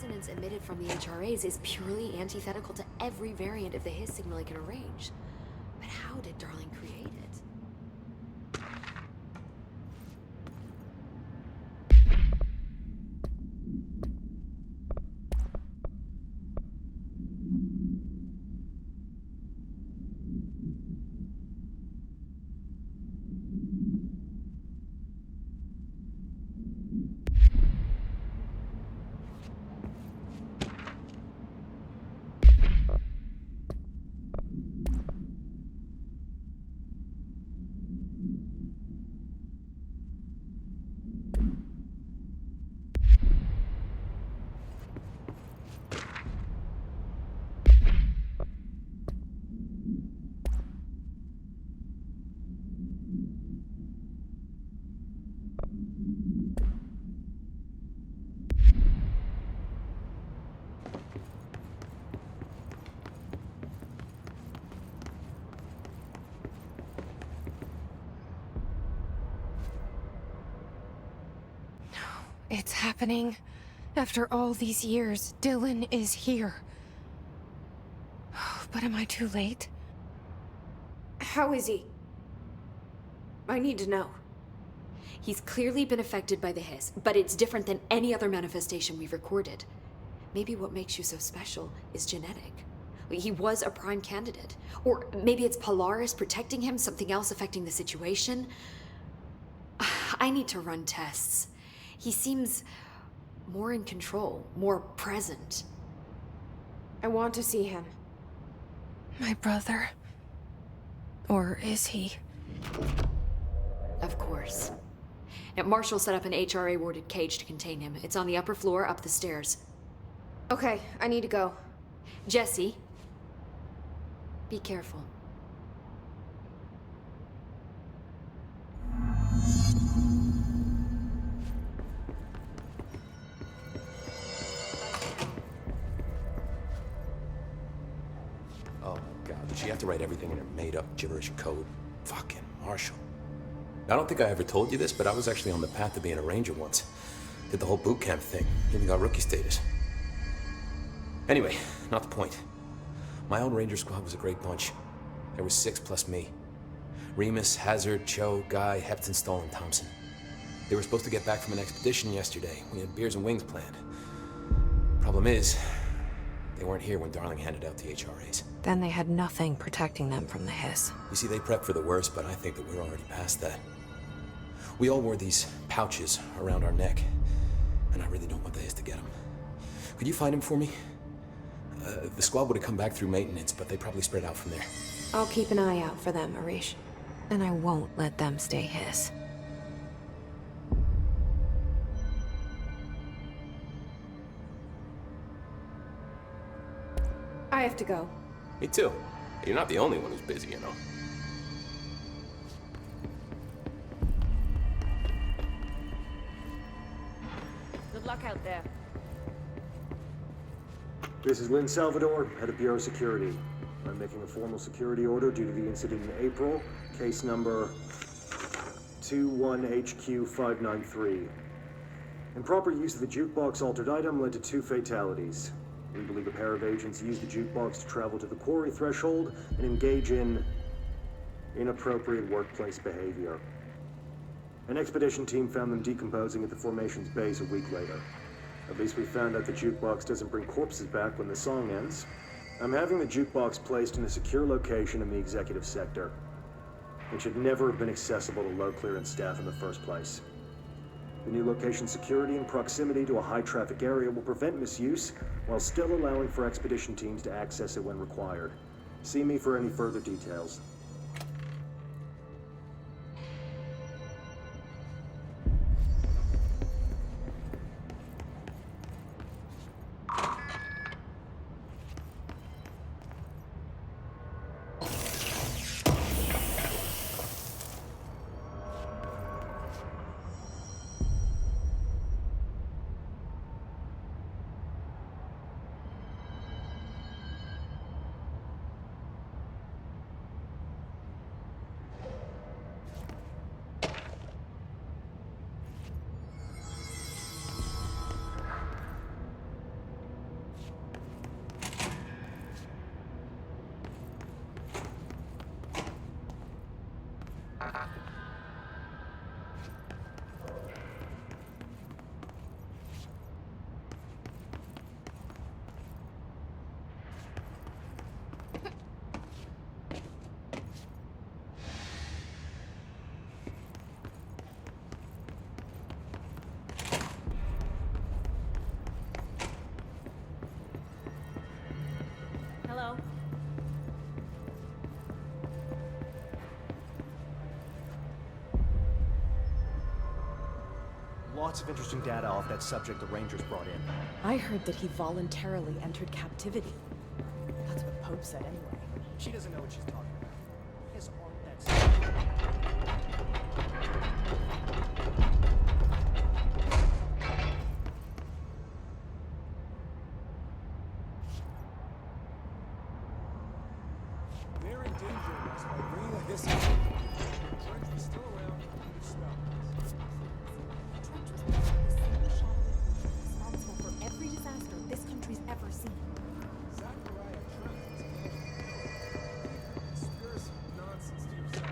resonance emitted from the HRAs is purely antithetical to every variant of the hiss signal I can arrange. But how did Darling create it? It's happening. After all these years, Dylan is here. But am I too late? How is he? I need to know. He's clearly been affected by the hiss, but it's different than any other manifestation we've recorded. Maybe what makes you so special is genetic. He was a prime candidate. Or maybe it's Polaris protecting him, something else affecting the situation. I need to run tests. He seems more in control, more present. I want to see him. My brother. Or is he? Of course. Now, Marshall set up an HRA-warded cage to contain him. It's on the upper floor, up the stairs. Okay, I need to go. Jesse, be careful. Oh, God, did she have to write everything in her made-up gibberish code? Fucking Marshall. I don't think I ever told you this, but I was actually on the path to being a ranger once. Did the whole boot camp thing. Even got rookie status. Anyway, not the point. My old ranger squad was a great bunch. There was 6 plus me. Remus, Hazard, Cho, Guy, Hepton, Stoll, and Thompson. They were supposed to get back from an expedition yesterday. We had beers and wings planned. Problem is, they weren't here when Darling handed out the HRAs. Then they had nothing protecting them from the hiss. You see, they prepped for the worst, but I think that we're already past that. We all wore these pouches around our neck, and I really don't want the hiss to get them. Could you find him for me? The squad would have come back through maintenance, but they probably spread out from there. I'll keep an eye out for them, Arish. And I won't let them stay hiss. I have to go. Me too. You're not the only one who's busy, you know. Good luck out there. This is Lynn Salvador, head of Bureau Security. I'm making a formal security order due to the incident in April, case number 21HQ593. Improper use of the jukebox altered item led to 2 fatalities. We believe a pair of agents used the jukebox to travel to the quarry threshold and engage in inappropriate workplace behavior. An expedition team found them decomposing at the formation's base a week later. At least we found out the jukebox doesn't bring corpses back when the song ends. I'm having the jukebox placed in a secure location in the executive sector. It should never have been accessible to low clearance staff in the first place. The new location's security and proximity to a high-traffic area will prevent misuse, while still allowing for expedition teams to access it when required. See me for any further details. Lots of interesting data off that subject the Rangers brought in. I heard that he voluntarily entered captivity. That's what Pope said anyway. She doesn't know what she's talking about. His aren't that simple. They're endangering us by bringing us this. Trench was still around. You smell. Trench was one of the single shadowy creatures responsible for every disaster this country's ever seen. Zachariah Trent was a man. Conspiracy nonsense to yourself.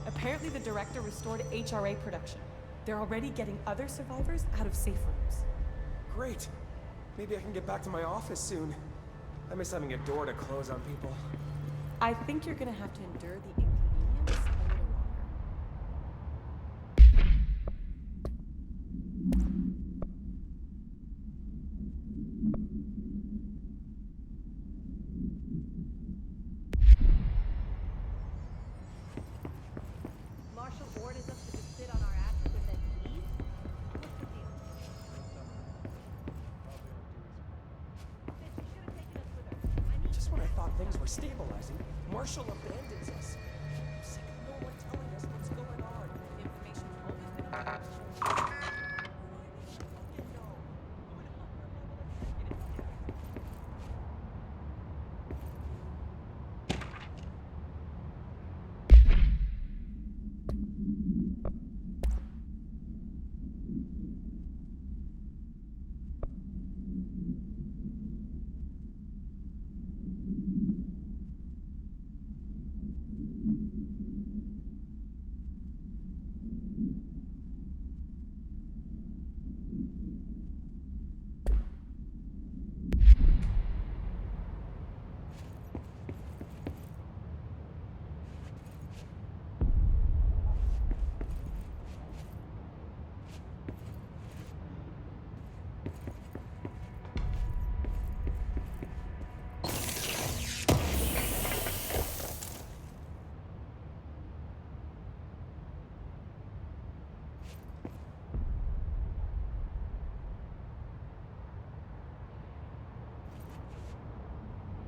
Apparently the director restored HRA production. They're already getting other survivors out of safe rooms. Great. Maybe I can get back to my office soon. I miss having a door to close on people. I think you're gonna have to endure the inconvenience a little longer. Marshal orders us to just sit on our asses and then leave? What's the deal? Said she should have taken us with her. I need Just when I thought things were stabilizing, Marshall abandons us. I'm sick of no one telling us what's going on. information's always been a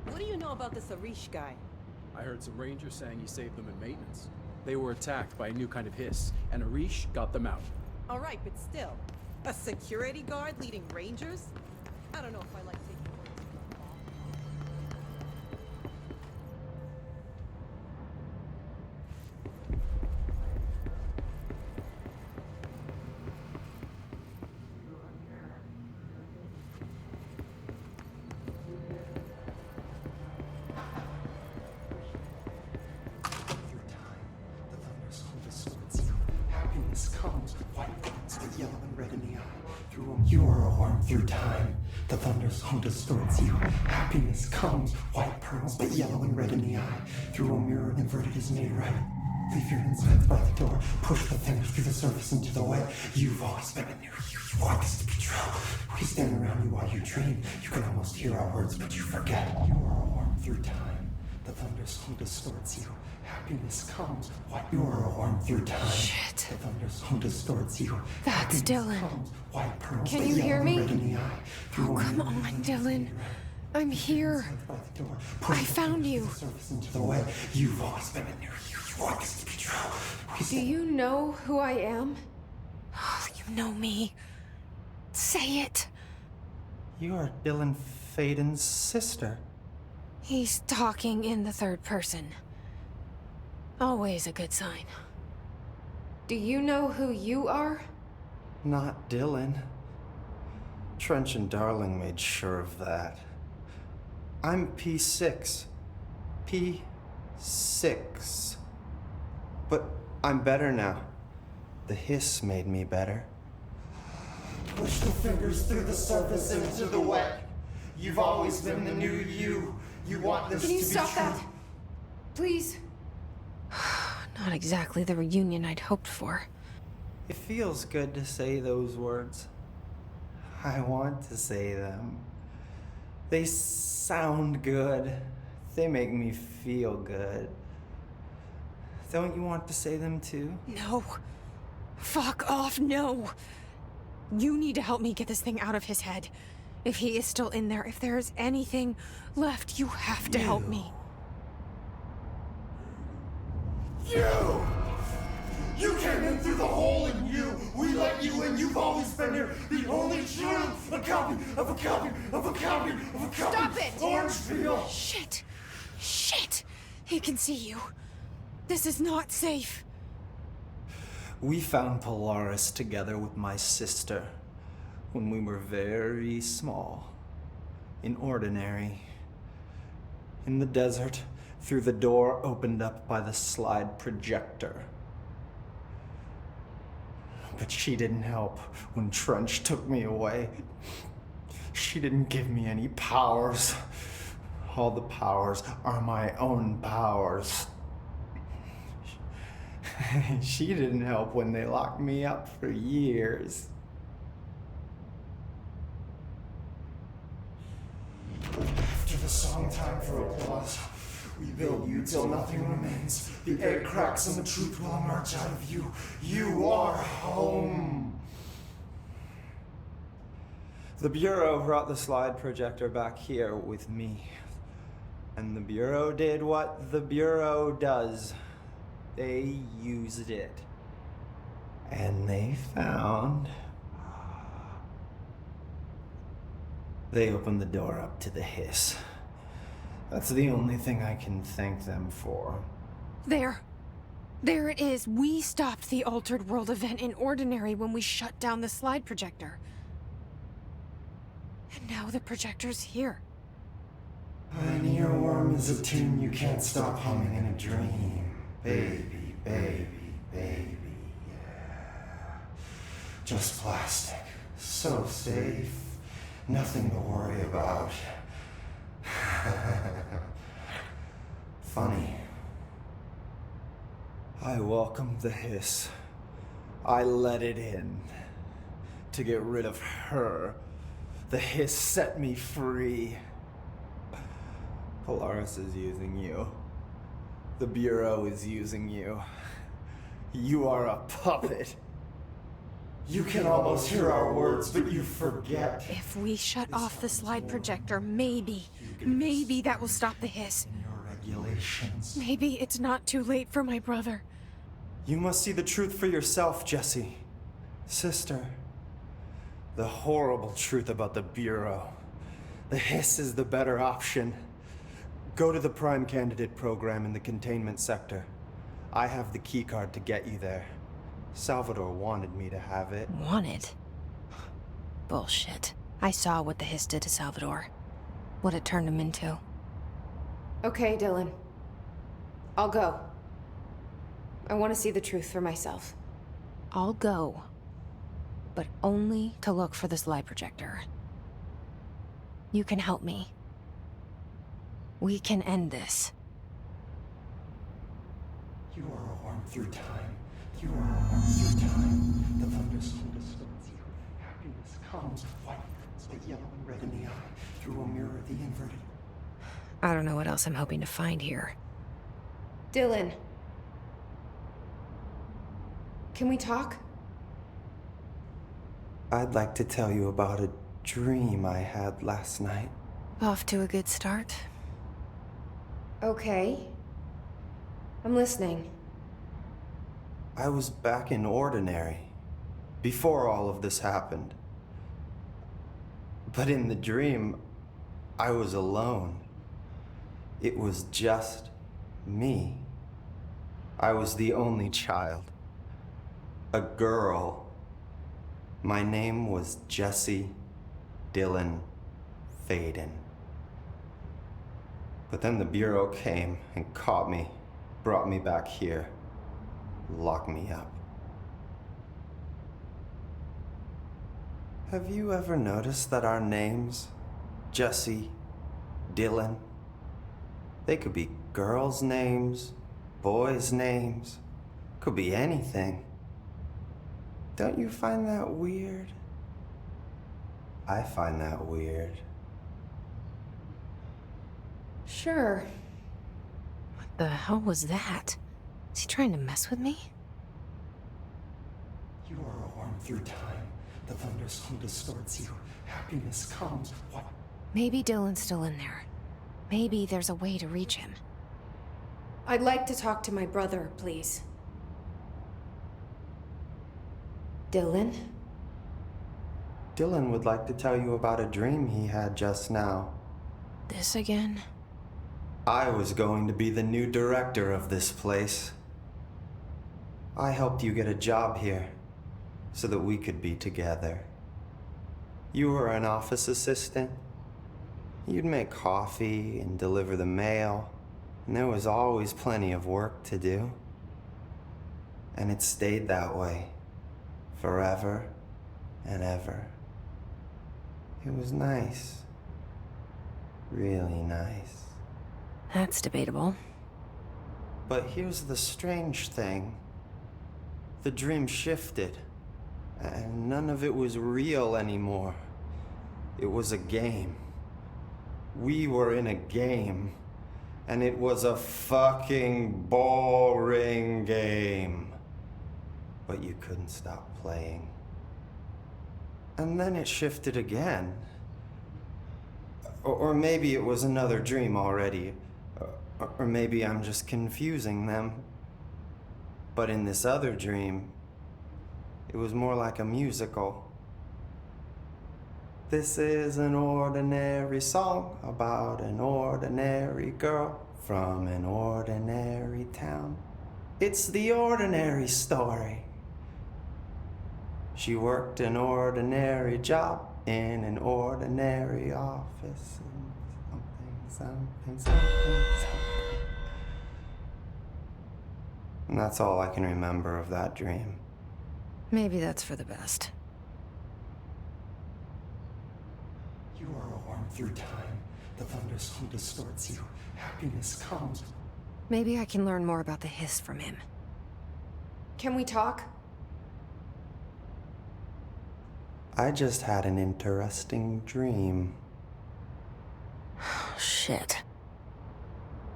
What do you know about this Arish guy? I heard some rangers saying he saved them in maintenance. They were attacked by a new kind of hiss, and Arish got them out. All right, but still. A security guard leading rangers? I don't know if I like taking orders from a boss. Through time, the thunder's home distorts you. Happiness comes, white thorns with yellow and red in the eye. Through them you are a worm through time. The thunder's home distorts you. Happiness comes, white pearls, but yellow and red in the eye. Through a mirror inverted is made right. Leave your insides by the door. Push the fingers through the surface into the wet. You've always been near you. You want this to be true. We stand around you while you dream. You can almost hear our words, but you forget. You are a worm through time. The thunder's home distorts you. Happiness comes, white. You are a worm through time. Shit. The thunder's home distorts you. That's Happiness Dylan. comes, white pearls, Can but you yellow hear and me? red in the eye. Through Oh, a come mirror on, inverted is Dylan. made right. I'm here. By the door. Push I the found fingers you. through the surface into the wet. You've always been near you. You want this to be true. We Do stand you know who I am? You know me. Say it. You are Dylan Fadens' sister. He's talking in the third person. Always a good sign. Do you know who you are? Not Dylan. Trench and Darling made sure of that. I'm P6. P6. But I'm better now. The hiss made me better. Push the fingers through the surface into the wet. You've always been the new you. You want this Can you to be stop true. that? Please? Not exactly the reunion I'd hoped for. It feels good to say those words. I want to say them. They sound good. They make me feel good. Don't you want to say them too? No. Fuck off, no. You need to help me get this thing out of his head. If he is still in there, if there is anything left, you have to help me. You! You came in through the hole in you! We let you in, you've always been here! The only truth! A copy of a copy of a copy of a copy! Stop it! Orange peel! Shit! Shit! He can see you. This is not safe. We found Polaris together with my sister when we were very small, in ordinary, in the desert, through the door opened up by the slide projector. But she didn't help when Trench took me away. She didn't give me any powers. All the powers are my own powers. She didn't help when they locked me up for years. After the song time for applause, we build you till nothing remains. The egg cracks and the truth will emerge out of you. You are home. The Bureau brought the slide projector back here with me. And the Bureau did what the Bureau does. They used it. And they found... They opened the door up to the hiss. That's the only thing I can thank them for. There. There it is. We stopped the Altered World event in Ordinary when we shut down the slide projector. And now the projector's here. An earworm is a tune you can't stop humming in a dream. Baby, baby, baby, yeah. Just plastic. So safe. Nothing to worry about. Funny. I welcomed the hiss. I let it in. To get rid of her. The hiss set me free. Polaris is using you. The Bureau is using you. You are a puppet. You can almost hear our words, but you forget. If we shut off the slide projector, maybe that will stop the hiss. Your regulations. Maybe it's not too late for my brother. You must see the truth for yourself, Jesse. Sister. The horrible truth about the Bureau. The hiss is the better option. Go to the Prime Candidate program in the containment sector. I have the keycard to get you there. Salvador wanted me to have it. Wanted? Bullshit. I saw what the hiss did to Salvador. What it turned him into. Okay, Dylan. I'll go. I want to see the truth for myself. I'll go. But only to look for the slide projector. You can help me. We can end this. You are a worm through time. You are a worm through time. The thunders hold us with you. Happiness comes white, but yellow and red in the eye. Through a mirror of the inverted. I don't know what else I'm hoping to find here. Dylan. Can we talk? I'd like to tell you about a dream I had last night. Off to a good start. Okay. I'm listening. I was back in Ordinary, before all of this happened. But in the dream, I was alone. It was just me. I was the only child. A girl. My name was Jesse Dylan Faden. But then the Bureau came and caught me, brought me back here. lock me up. Have you ever noticed that our names, Jesse, Dylan, they could be girls' names, boys' names, could be anything. Don't you find that weird? I find that weird. Sure. What the hell was that? Is he trying to mess with me? You are a worm through time. The thunderstorm distorts you. Happiness comes. What? Maybe Dylan's still in there. Maybe there's a way to reach him. I'd like to talk to my brother, please. Dylan? Dylan would like to tell you about a dream he had just now. This again? I was going to be the new director of this place. I helped you get a job here so that we could be together. You were an office assistant. You'd make coffee and deliver the mail, and there was always plenty of work to do. And it stayed that way, forever and ever. It was nice. Really nice. That's debatable. But here's the strange thing. The dream shifted, and none of it was real anymore. It was a game. We were in a game, and it was a fucking boring game. But you couldn't stop playing. And then it shifted again. Or maybe it was another dream already. Or maybe I'm just confusing them. But in this other dream, it was more like a musical. This is an ordinary song about an ordinary girl from an ordinary town. It's the ordinary story. She worked an ordinary job in an ordinary office. Something. And that's all I can remember of that dream. Maybe that's for the best. You are a worm through time. The thunderstorm distorts you. Happiness comes. Maybe I can learn more about the hiss from him. Can we talk? I just had an interesting dream. Shit.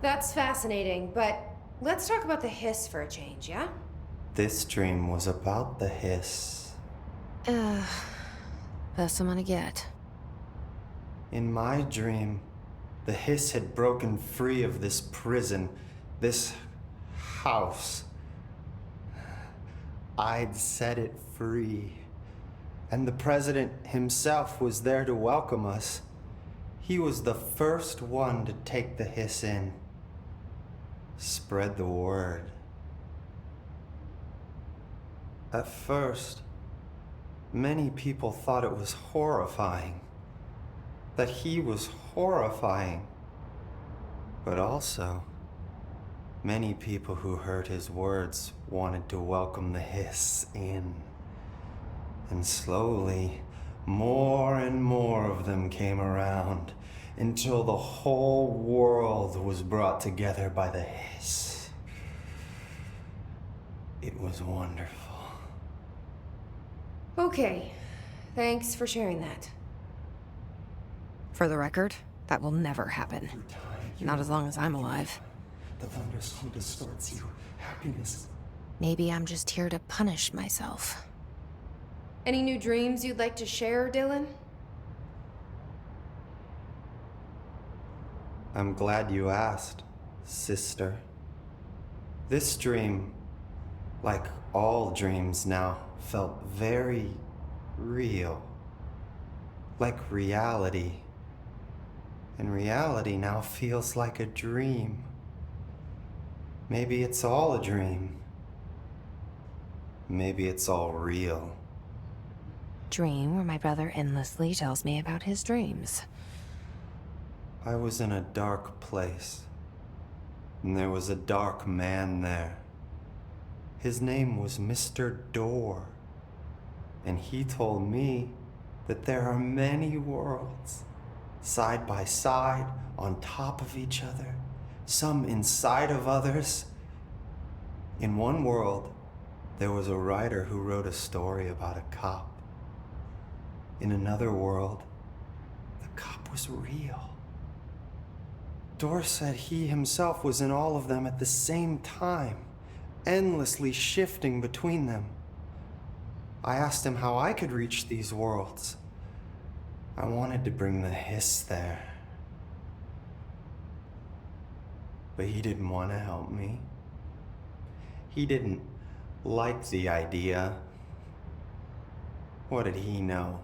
That's fascinating, but let's talk about the hiss for a change, yeah? This dream was about the hiss. Best I'm gonna get. In my dream, the hiss had broken free of this prison, this house. I'd set it free. And the president himself was there to welcome us. He was the first one to take the hiss in. Spread the word. At first, many people thought it was horrifying. That he was horrifying. But also, many people who heard his words wanted to welcome the hiss in. And slowly, more and more of them came around until the whole world was brought together by the hiss. It was wonderful. Okay. Thanks for sharing that. For the record, that will never happen. Through time. Not as long as I'm alive. The thunderstorm distorts you. Happiness. Maybe I'm just here to punish myself. Any new dreams you'd like to share, Dylan? I'm glad you asked, sister. This dream, like all dreams now, felt very real. Like reality. And reality now feels like a dream. Maybe it's all a dream. Maybe it's all real. Dream where my brother endlessly tells me about his dreams. I was in a dark place, and there was a dark man there. His name was Mr. Door. And he told me that there are many worlds, side by side, on top of each other, some inside of others. In one world, there was a writer who wrote a story about a cop. In another world, the cop was real. Door said he himself was in all of them at the same time, endlessly shifting between them. I asked him how I could reach these worlds. I wanted to bring the hiss there. But he didn't want to help me. He didn't like the idea. What did he know?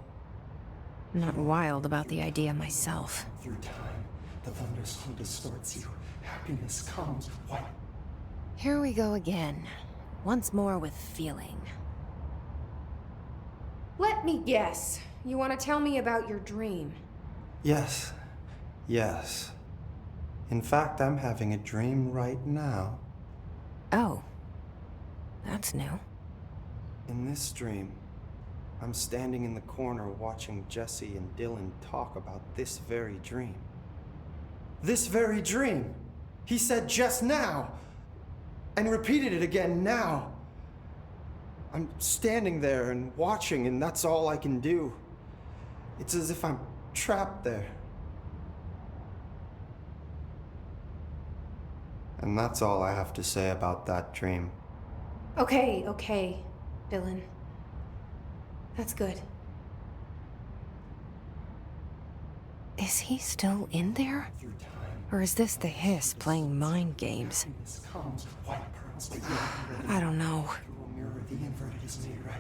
Not wild about the idea myself. Through time, the thunderstorm distorts you. Happiness comes. What? Here we go again. Once more with feeling. Let me guess. You want to tell me about your dream? Yes. Yes. In fact, I'm having a dream right now. Oh. That's new. In this dream, I'm standing in the corner watching Jesse and Dylan talk about this very dream. This very dream! He said just now! And repeated it again now! I'm standing there and watching, and that's all I can do. It's as if I'm trapped there. And that's all I have to say about that dream. Okay, Dylan. That's good. Is he still in there? Or is this the hiss playing mind games? I don't know. Mirror, the inverted is made right.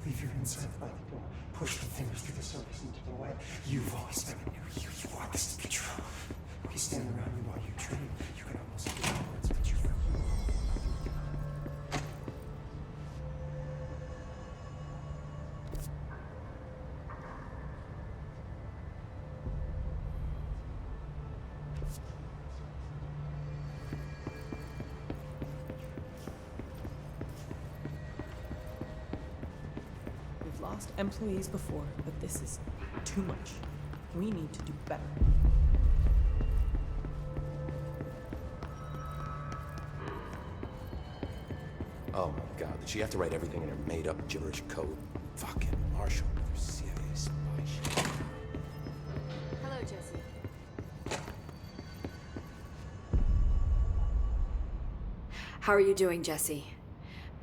Leave your inside by the door. Push the fingers through the surface into the light. You've always been a new you. You want this to be true. We stand around you while you dream. You can almost hear the words, but you We've lost employees before, but this is too much. We need to do better. Oh my god, did she have to write everything in her made-up gibberish code? Fucking Marshall. Serious spy shit. Hello, Jesse. How are you doing, Jesse?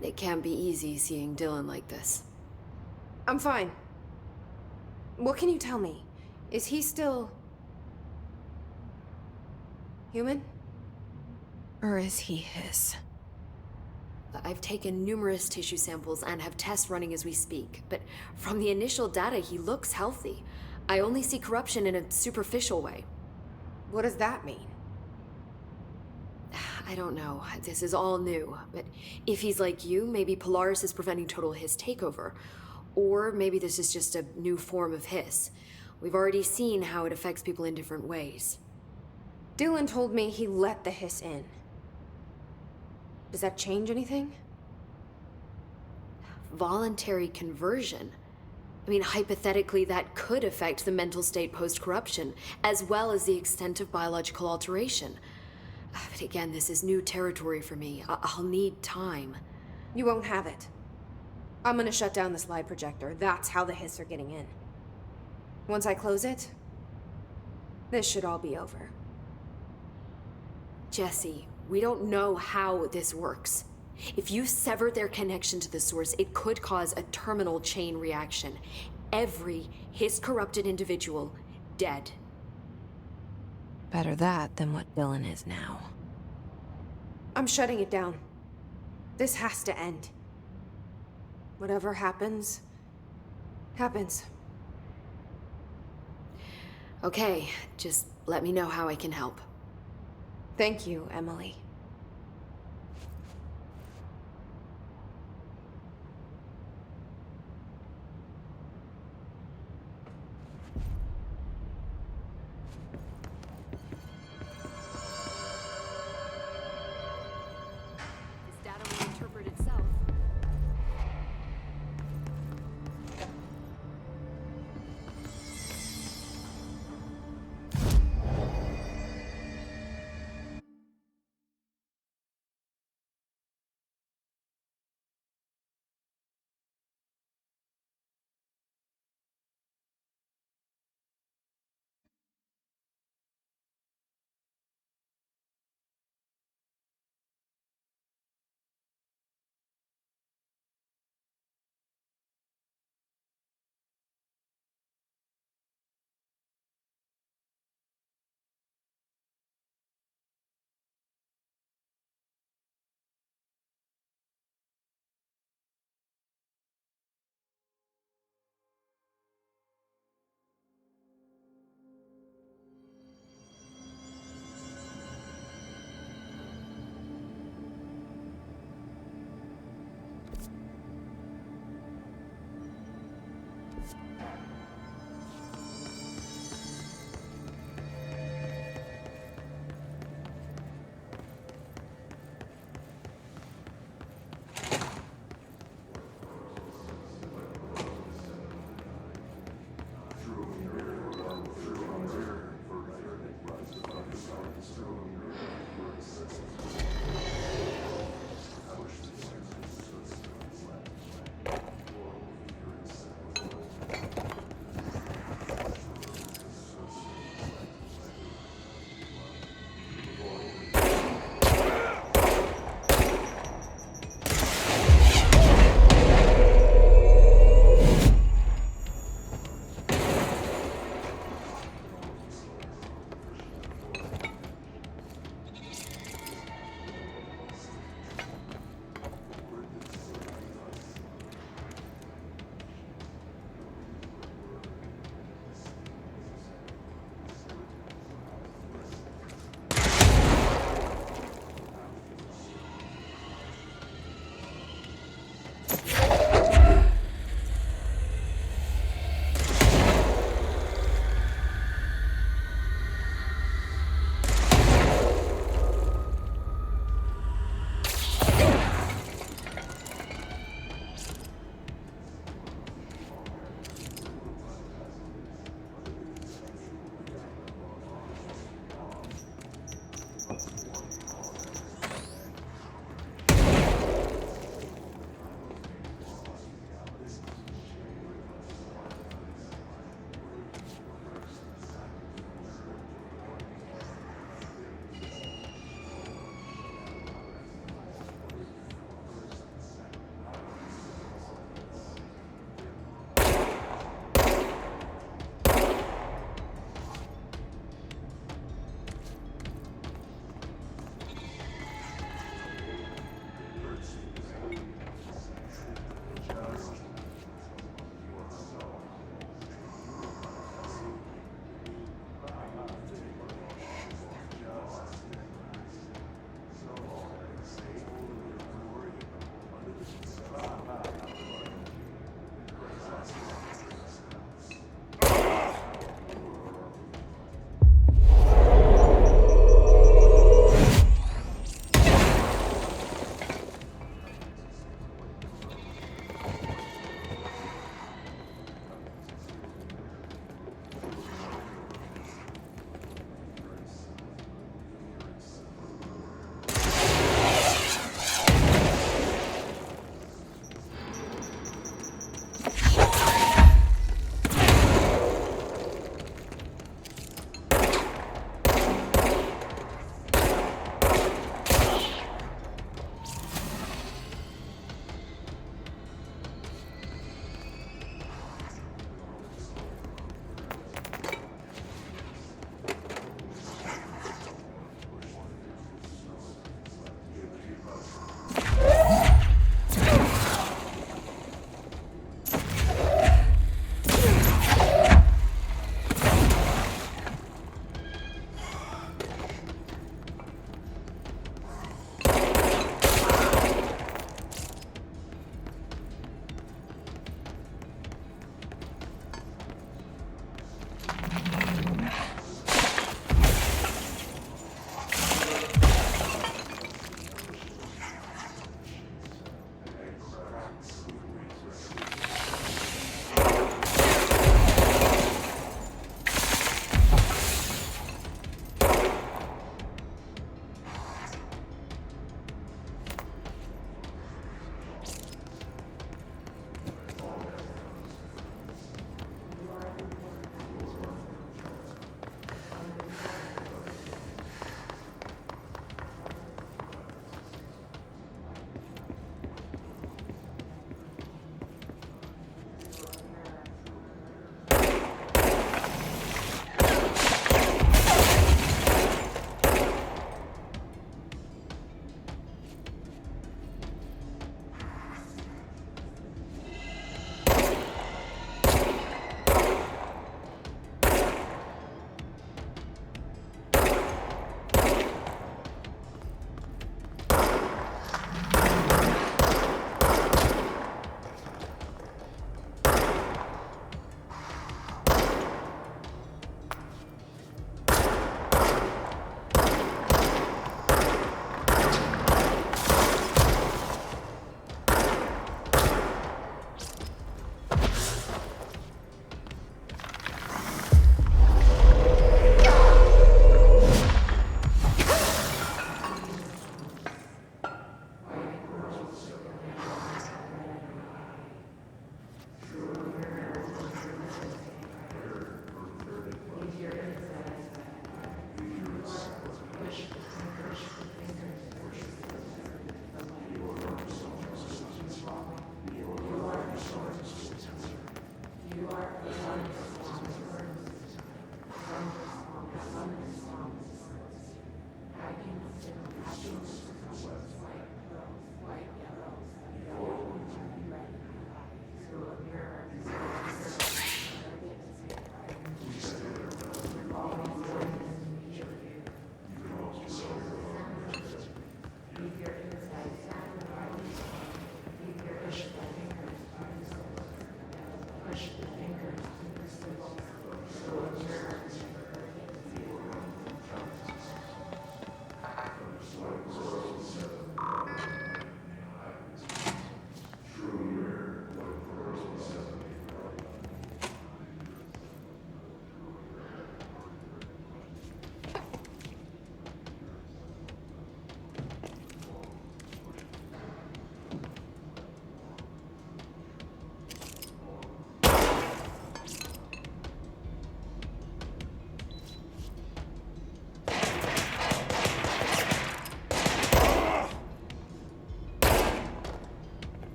It can't be easy seeing Dylan like this. I'm fine. What can you tell me? Is he still... human? Or is he his? I've taken numerous tissue samples and have tests running as we speak, but from the initial data, he looks healthy. I only see corruption in a superficial way. What does that mean? I don't know. This is all new, but if he's like you, maybe Polaris is preventing total hiss takeover. Or maybe this is just a new form of hiss. We've already seen how it affects people in different ways. Dylan told me he let the hiss in. Does that change anything? Voluntary conversion. I mean, hypothetically, that could affect the mental state post-corruption, as well as the extent of biological alteration. But again, this is new territory for me. I'll need time. You won't have it. I'm gonna shut down the slide projector. That's how the hiss are getting in. Once I close it, this should all be over. Jesse, we don't know how this works. If you sever their connection to the source, it could cause a terminal chain reaction. Every hiss-corrupted individual dead. Better that than what Dylan is now. I'm shutting it down. This has to end. Whatever happens, happens. Okay, just let me know how I can help. Thank you, Emily. This data will interpret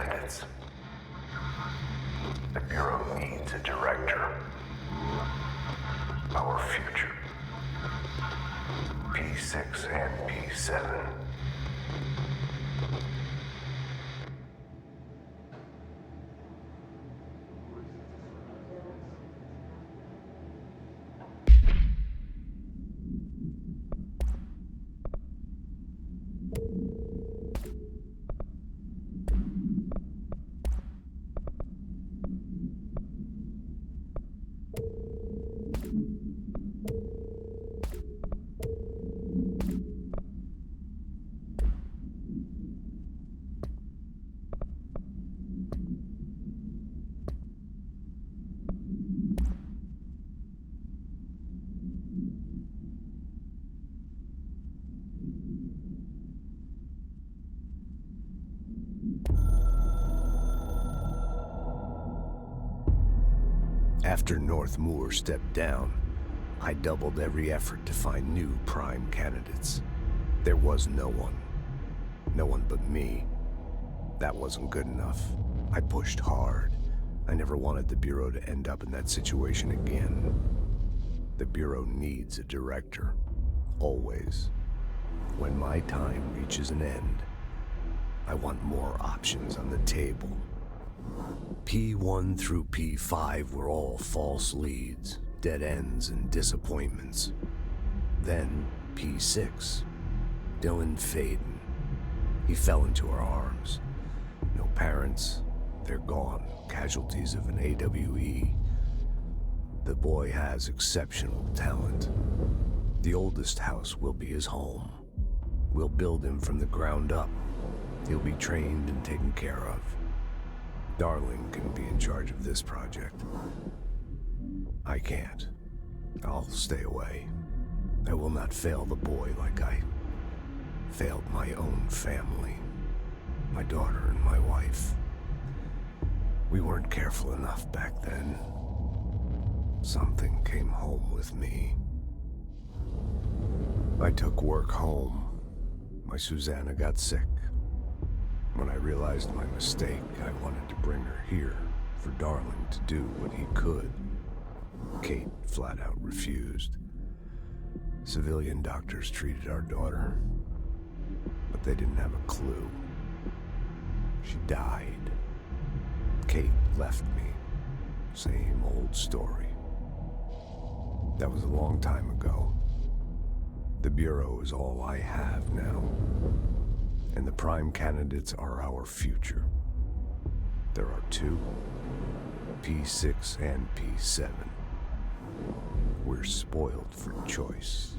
candidates. The Bureau needs a director. Our future. P6 and P7. After North Moore stepped down, I doubled every effort to find new prime candidates. There was no one. No one but me. That wasn't good enough. I pushed hard. I never wanted the Bureau to end up in that situation again. The Bureau needs a director. Always. When my time reaches an end, I want more options on the table. P1 through P5 were all false leads, dead ends, and disappointments. Then P6, Dylan Faden. He fell into our arms. No parents, they're gone, casualties of an AWE. The boy has exceptional talent. The oldest house will be his home. We'll build him from the ground up. He'll be trained and taken care of. Darling can be in charge of this project. I can't. I'll stay away. I will not fail the boy like I failed my own family. My daughter and my wife. We weren't careful enough back then. Something came home with me. I took work home. My Susanna got sick. When I realized my mistake, I wanted to bring her here for Darling to do what he could. Kate flat out refused. Civilian doctors treated our daughter, but they didn't have a clue. She died. Kate left me. Same old story. That was a long time ago. The Bureau is all I have now. And the prime candidates are our future. There are two, P6 and P7. We're spoiled for choice.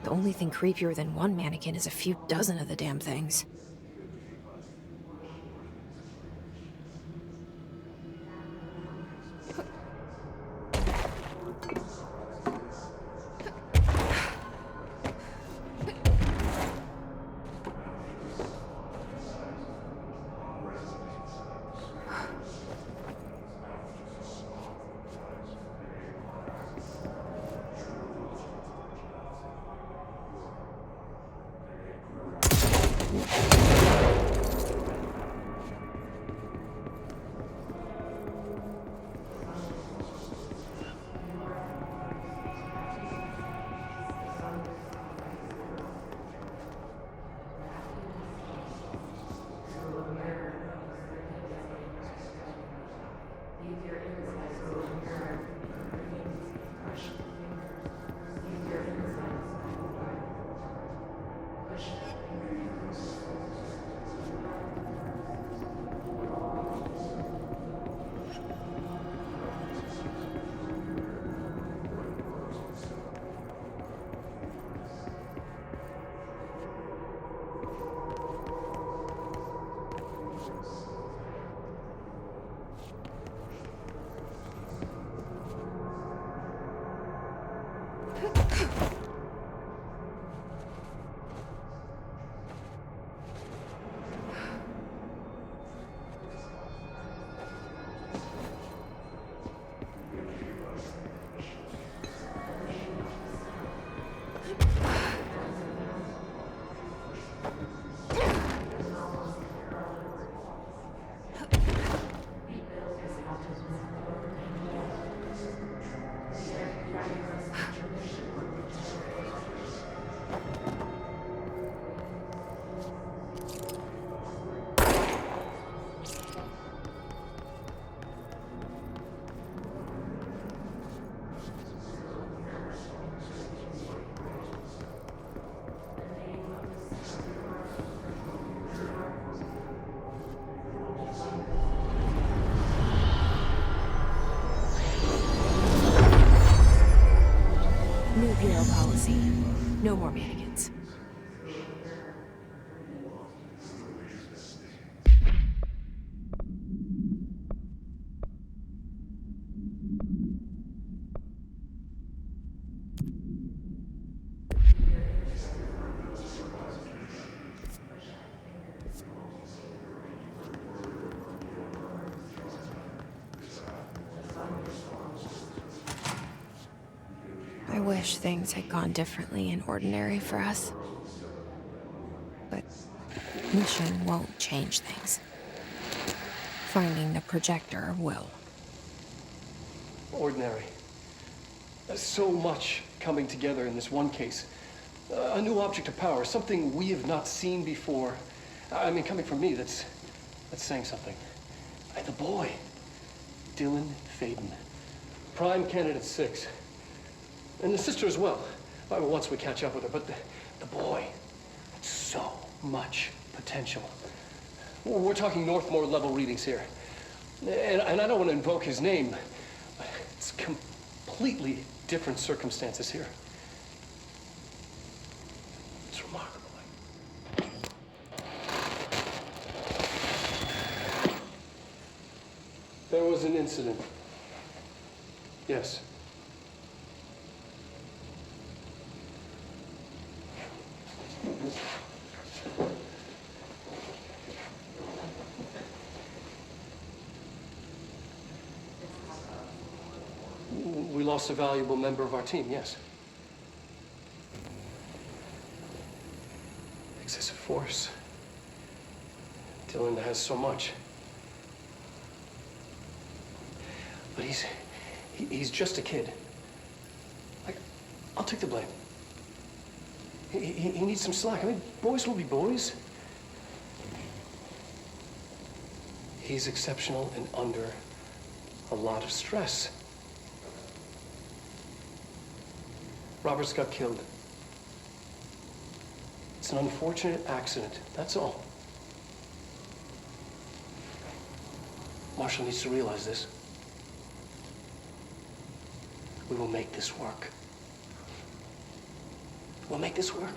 The only thing creepier than one mannequin is a few dozen of the damn things. New Bureau policy. No more mannequins. I wish things had gone differently in Ordinary for us. But mission won't change things. Finding the projector will. Ordinary. So much coming together in this one case. A new object of power, something we have not seen before. I mean, coming from me, that's saying something. The boy, Dylan Faden, prime candidate 6. And the sister as well. Once we catch up with her, but the boy, so much potential. We're talking Northmore level readings here. And I don't want to invoke his name. It's completely different circumstances here. It's remarkable. There was an incident. Yes. We lost a valuable member of our team, yes. Excessive force. Dylan has so much. But he's just a kid. I'll take the blame. He needs some slack. I mean, boys will be boys. He's exceptional and under a lot of stress. Roberts got killed. It's an unfortunate accident, that's all. Marshall needs to realize this. We will make this work. We'll make this work.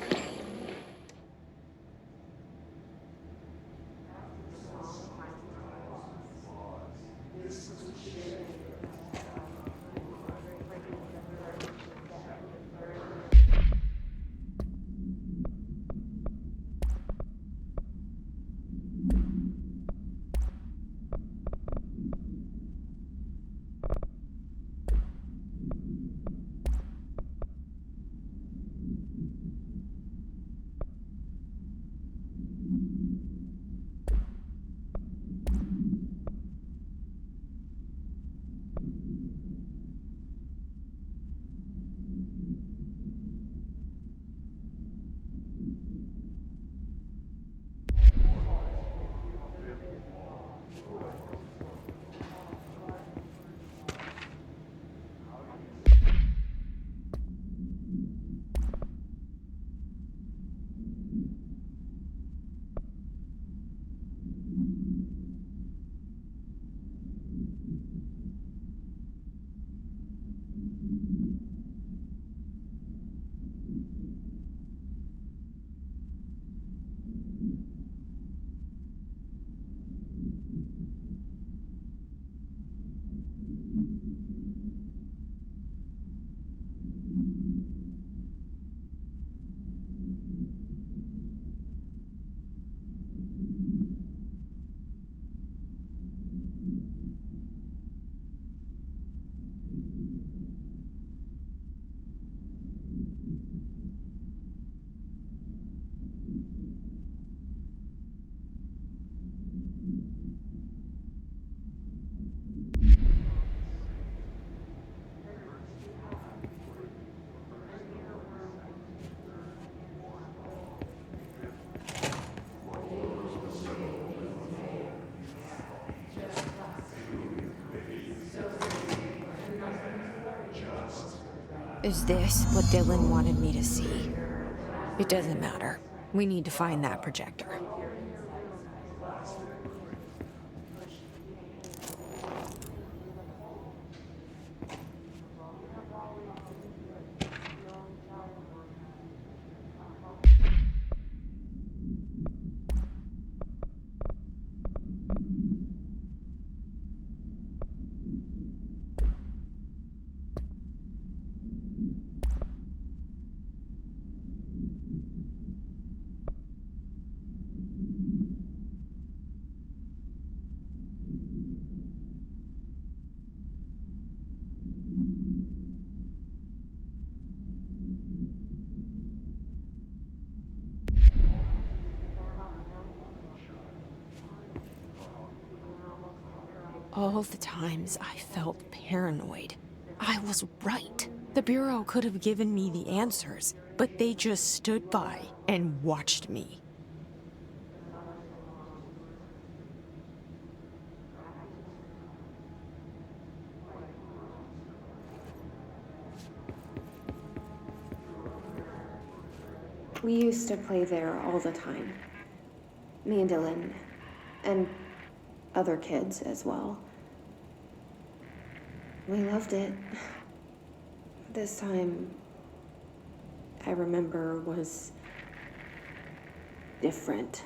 Is this what Dylan wanted me to see? It doesn't matter. We need to find that projector. All the times I felt paranoid, I was right. The Bureau could have given me the answers, but they just stood by and watched me. We used to play there all the time. Me and Dylan, and other kids as well. We loved it. This time, I remember, was different.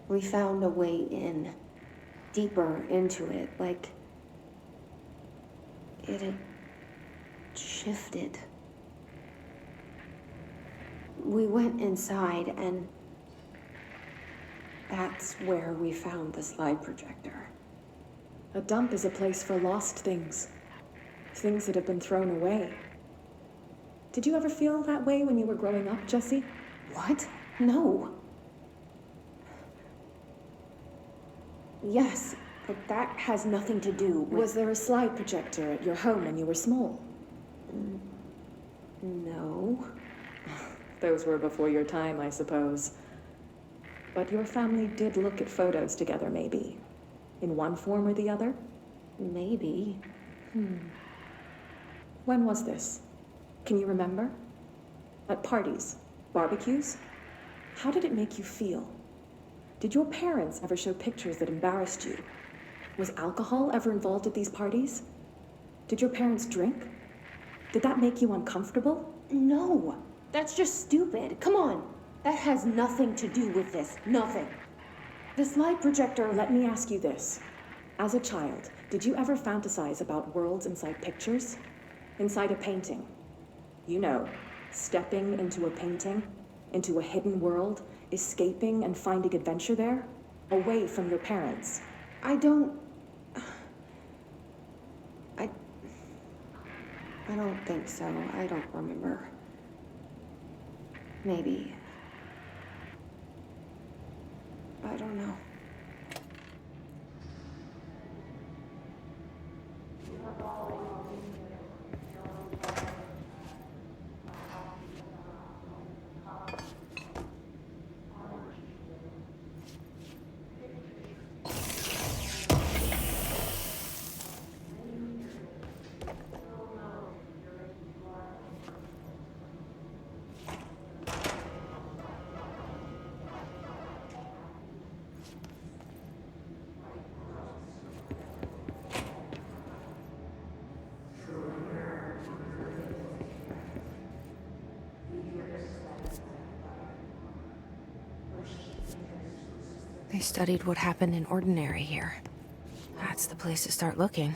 We found a way in, deeper into it, like it had shifted. We went inside, and that's where we found the slide projector. A dump is a place for lost things. Things that have been thrown away. Did you ever feel that way when you were growing up, Jesse? What? No. Yes, but that has nothing to do with... Was there a slide projector at your home when you were small? No. Those were before your time, I suppose. But your family did look at photos together, maybe. In one form or the other? Maybe. When was this? Can you remember? At parties? Barbecues? How did it make you feel? Did your parents ever show pictures that embarrassed you? Was alcohol ever involved at these parties? Did your parents drink? Did that make you uncomfortable? No, that's just stupid. Come on. That has nothing to do with this. Nothing. The slide projector, let me ask you this. As a child, did you ever fantasize about worlds inside pictures? Inside a painting? You know, stepping into a painting, into a hidden world, escaping and finding adventure there, away from your parents. I don't think so. I don't remember. Maybe. I don't know. They studied what happened in ordinary here. That's the place to start looking.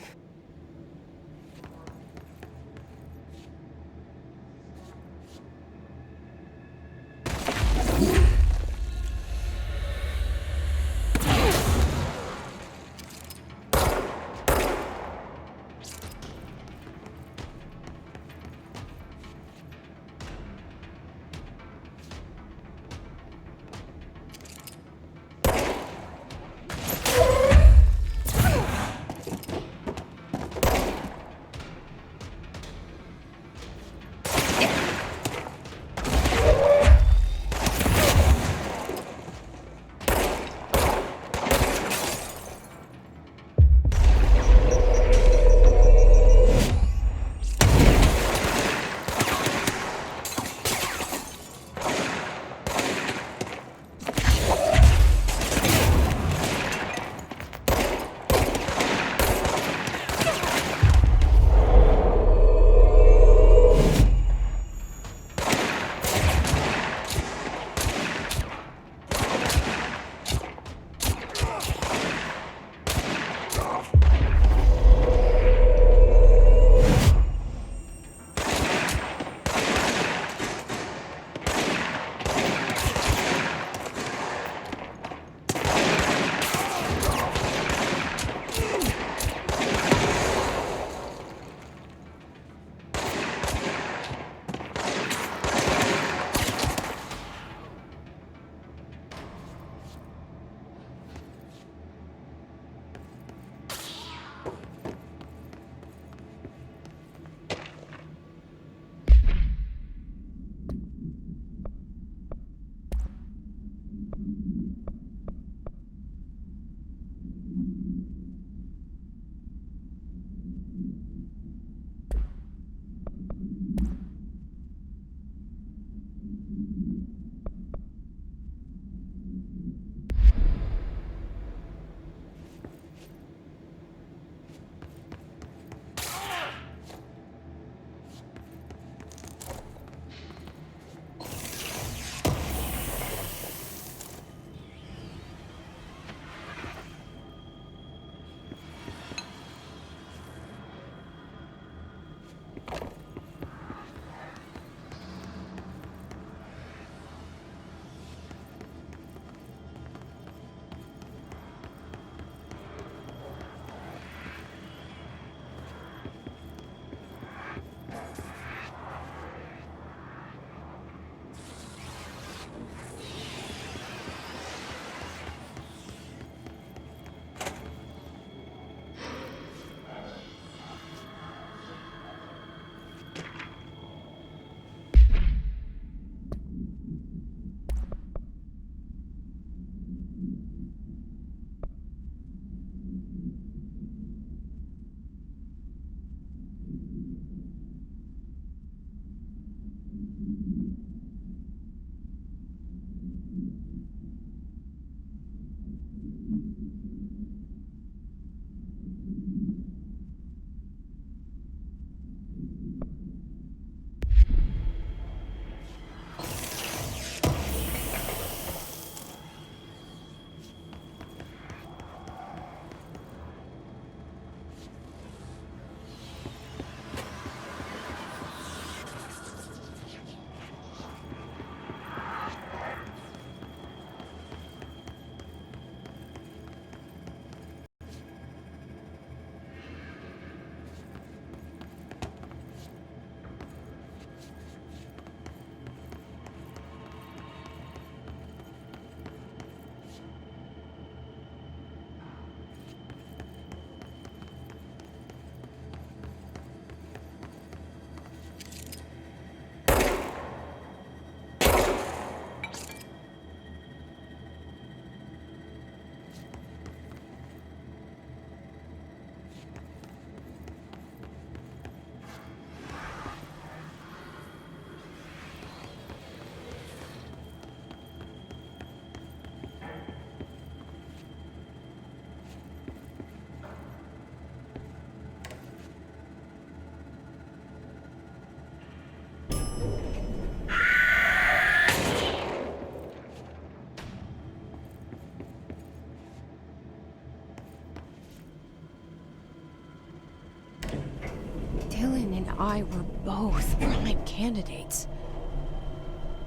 I were both prime candidates.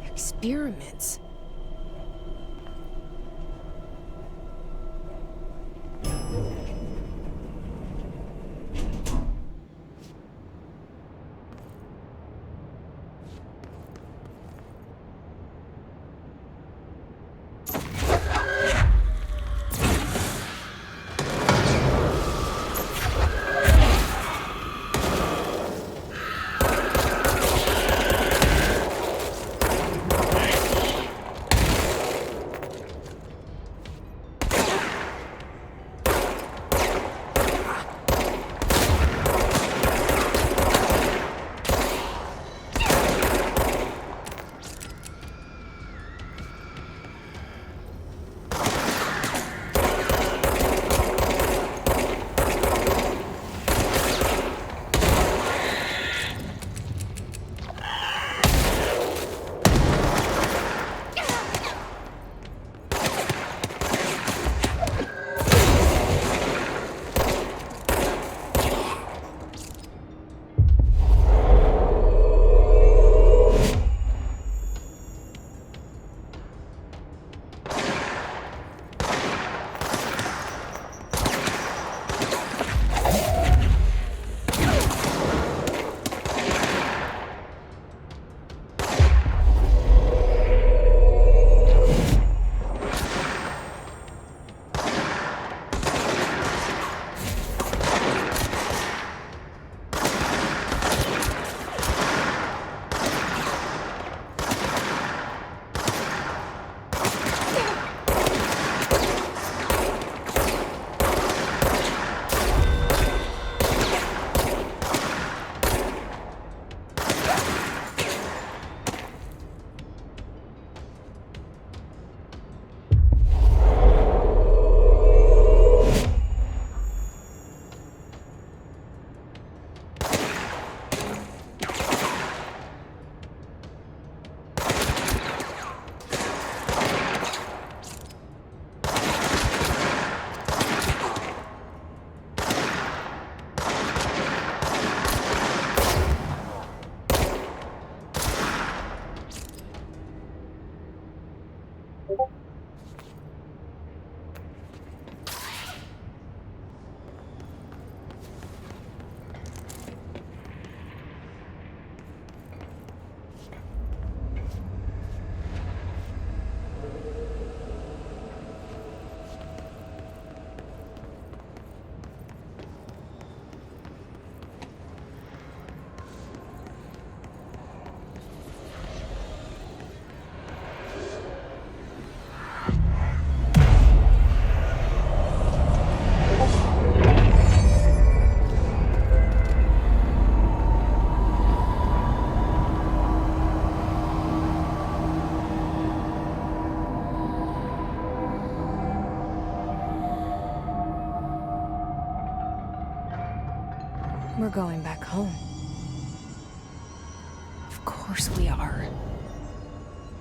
Experiments. We're going back home. Of course we are.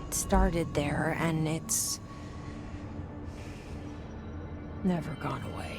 It started there, and it's never gone away.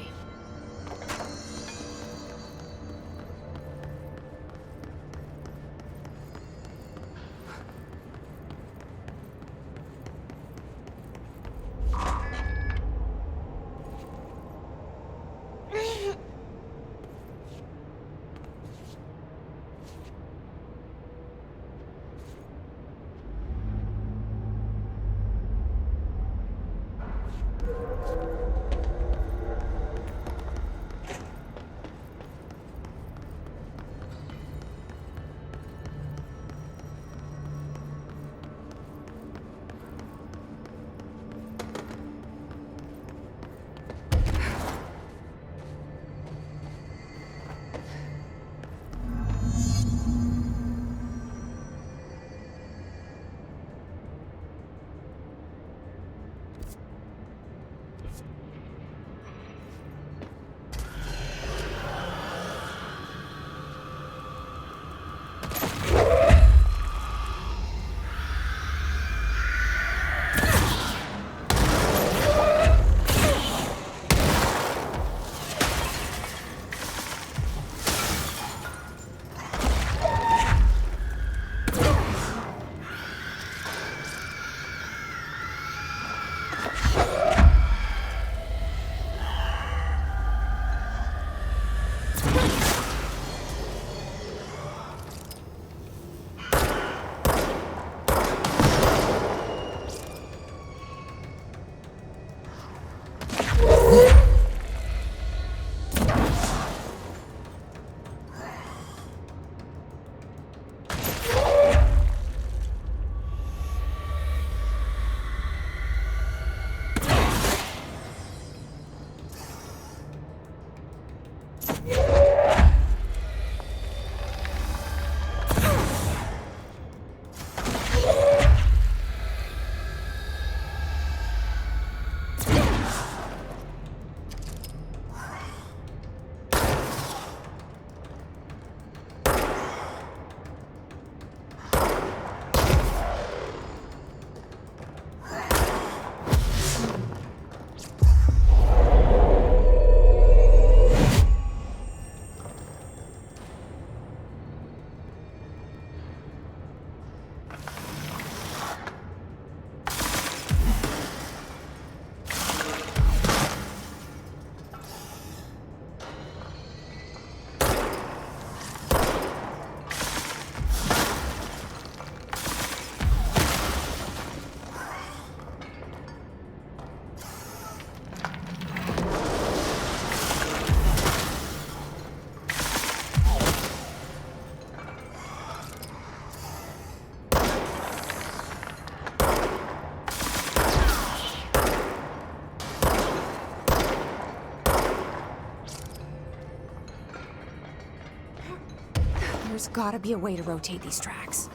There's gotta be a way to rotate these tracks.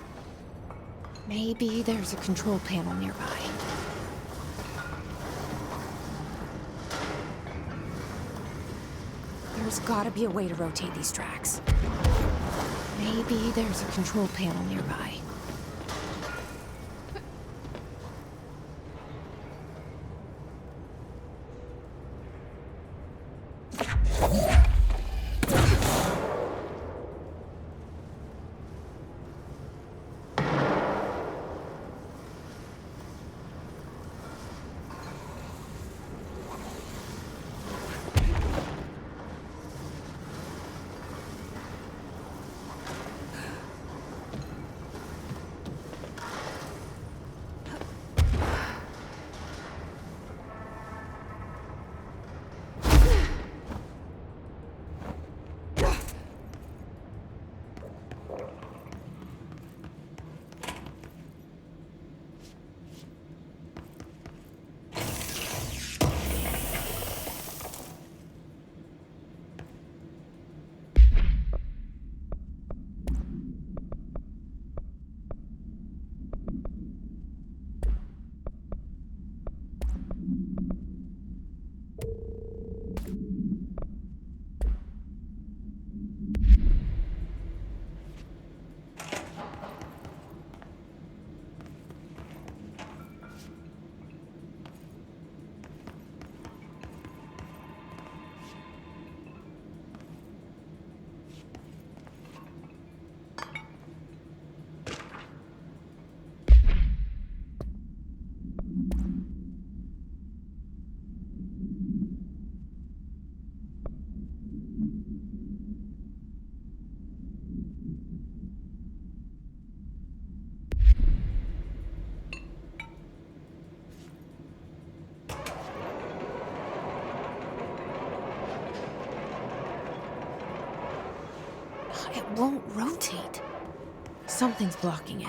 Maybe there's a control panel nearby. There's gotta be a way to rotate these tracks. Maybe there's a control panel nearby. It won't rotate. Something's blocking it.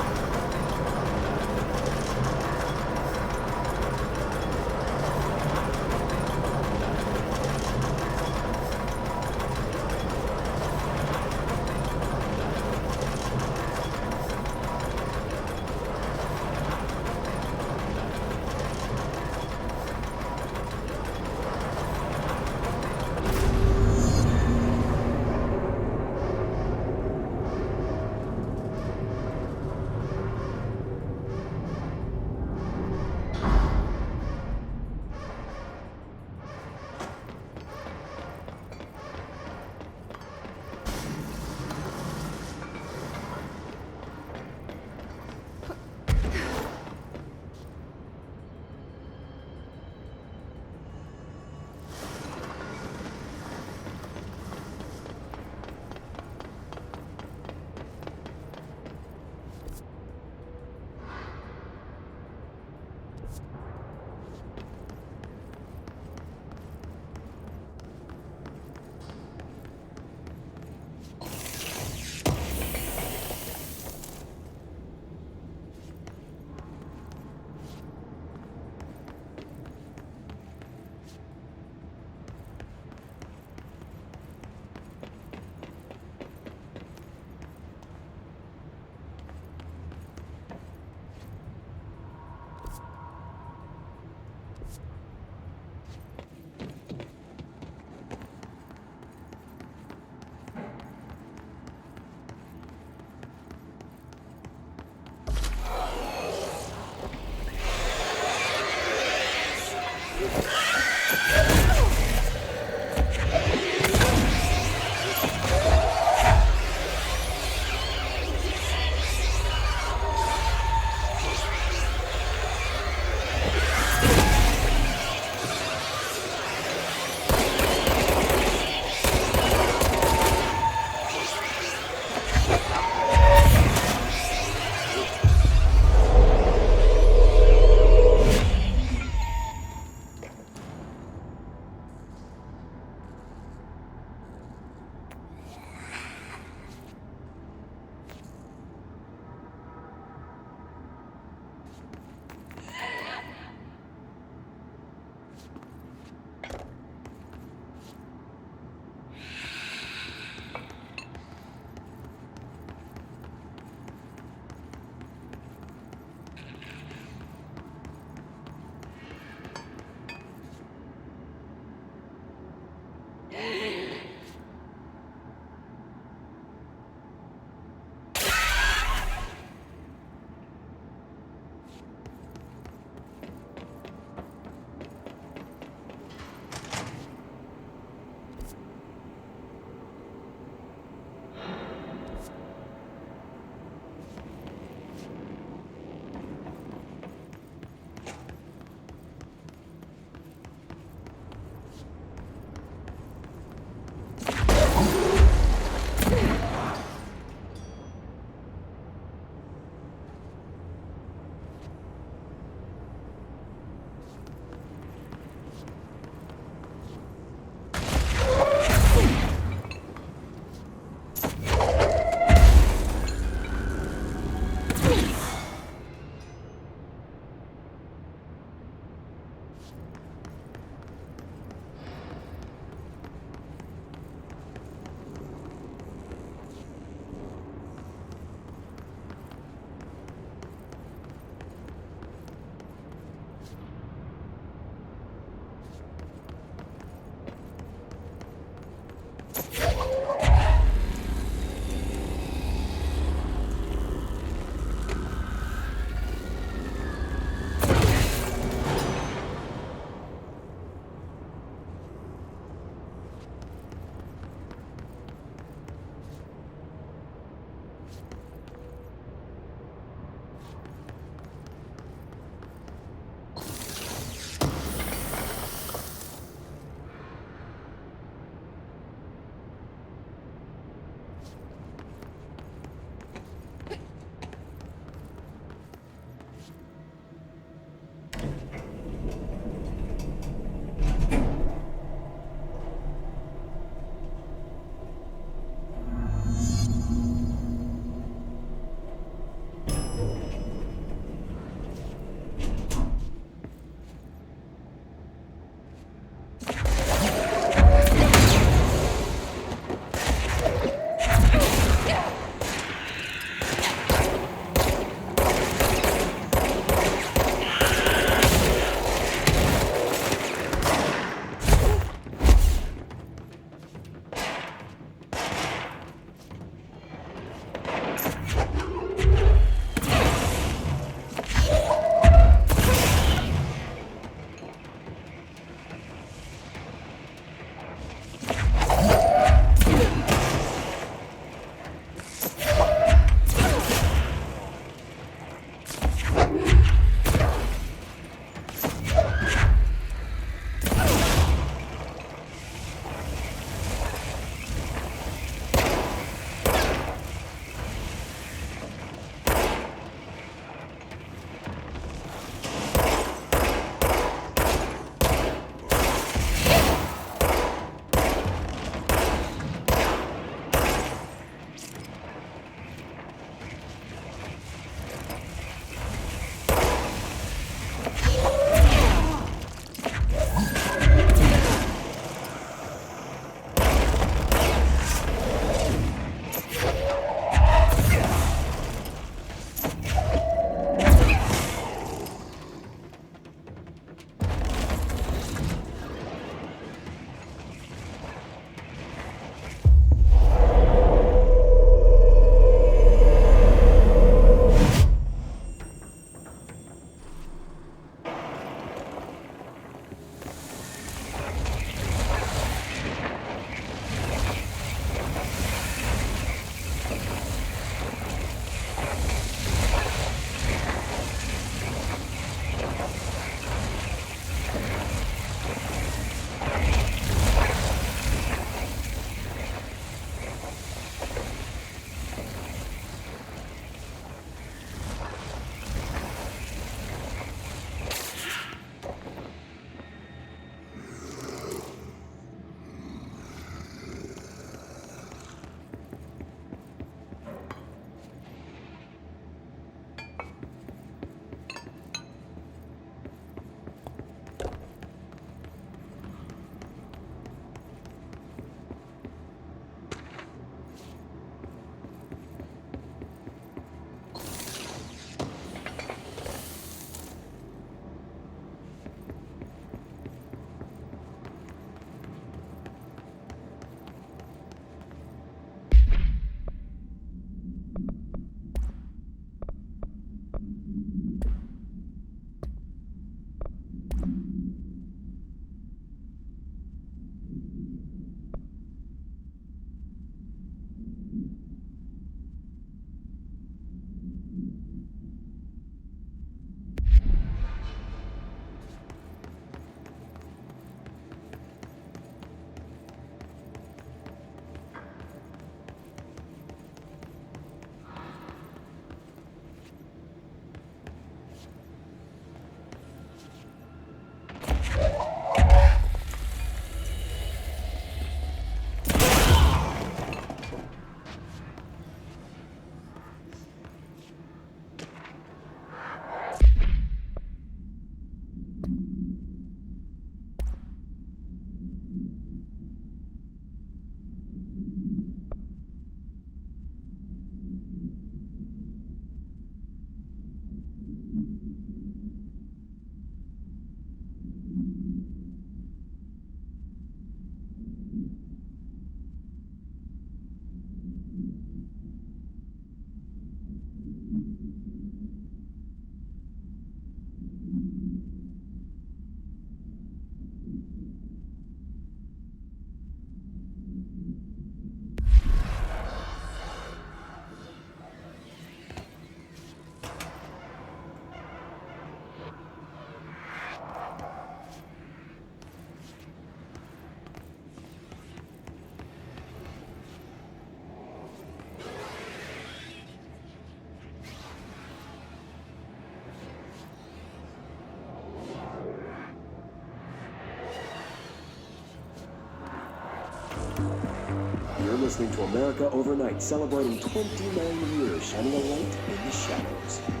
listening to America Overnight, celebrating 29 years shining a light in the shadows. Thank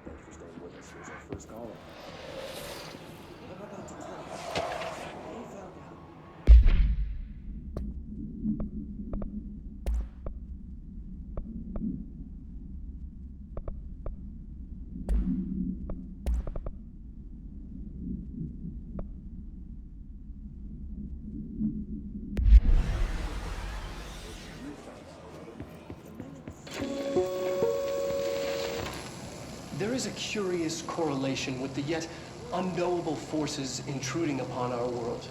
you for staying with us. Here's our first caller. I'm about to tell you. They found out. There is a curious correlation with the yet unknowable forces intruding upon our world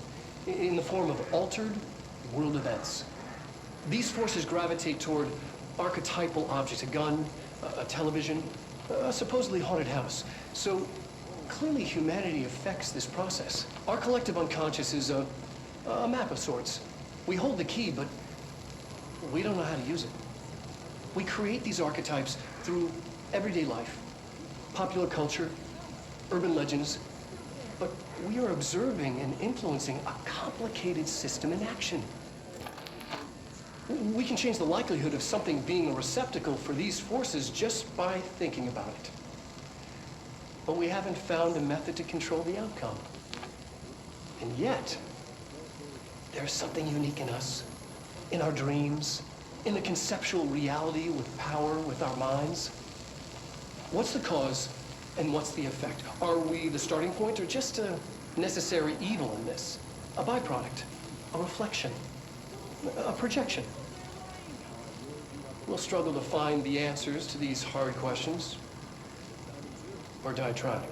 in the form of altered world events. These forces gravitate toward archetypal objects, a gun, a television, a supposedly haunted house. So clearly humanity affects this process. Our collective unconscious is a map of sorts. We hold the key, but we don't know how to use it. We create these archetypes through everyday life, popular culture, urban legends, but we are observing and influencing a complicated system in action. We can change the likelihood of something being a receptacle for these forces just by thinking about it. But we haven't found a method to control the outcome. And yet, there's something unique in us, in our dreams, in the conceptual reality with power with our minds. What's the cause and what's the effect? Are we the starting point or just a necessary evil in this? A byproduct, a reflection, a projection? We'll struggle to find the answers to these hard questions, or die trying.